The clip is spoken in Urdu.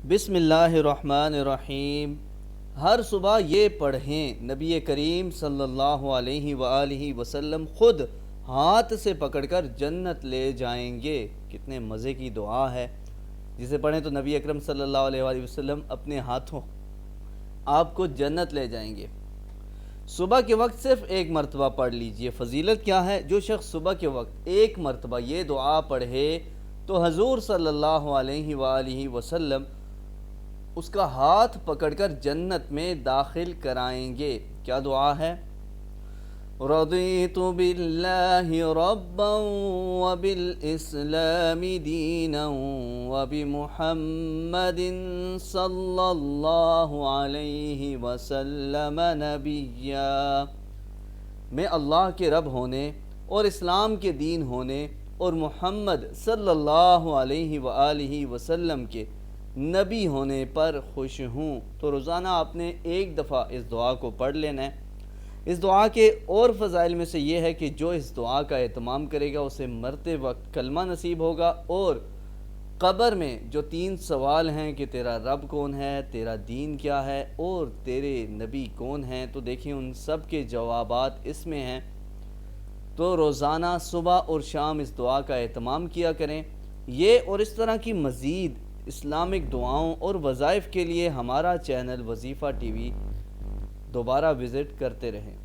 بسم اللہ الرحمن الرحیم۔ ہر صبح یہ پڑھیں، نبی کریم صلی اللہ علیہ وآلہ وسلم خود ہاتھ سے پکڑ کر جنت لے جائیں گے۔ کتنے مزے کی دعا ہے، جسے پڑھیں تو نبی اکرم صلی اللہ علیہ وآلہ وسلم اپنے ہاتھوں آپ کو جنت لے جائیں گے۔ صبح کے وقت صرف ایک مرتبہ پڑھ لیجئے۔ فضیلت کیا ہے؟ جو شخص صبح کے وقت ایک مرتبہ یہ دعا پڑھے تو حضور صلی اللہ علیہ وآلہ وسلم اس کا ہاتھ پکڑ کر جنت میں داخل کرائیں گے۔ کیا دعا ہے؟ رضیت باللہ ربا وبالاسلام دینا وبمحمد صلی اللہ علیہ وسلم نبیا۔ میں اللہ کے رب ہونے اور اسلام کے دین ہونے اور محمد صلی اللہ علیہ وآلہ وسلم کے نبی ہونے پر خوش ہوں۔ تو روزانہ آپ نے ایک دفعہ اس دعا کو پڑھ لینا ہے۔ اس دعا کے اور فضائل میں سے یہ ہے کہ جو اس دعا کا اہتمام کرے گا اسے مرتے وقت کلمہ نصیب ہوگا، اور قبر میں جو 3 سوال ہیں کہ تیرا رب کون ہے، تیرا دین کیا ہے اور تیرے نبی کون ہیں، تو دیکھیں ان سب کے جوابات اس میں ہیں۔ تو روزانہ صبح اور شام اس دعا کا اہتمام کیا کریں۔ یہ اور اس طرح کی مزید اسلامک دعاؤں اور وظائف کے لیے ہمارا چینل وظیفہ ٹی وی دوبارہ وزٹ کرتے رہیں۔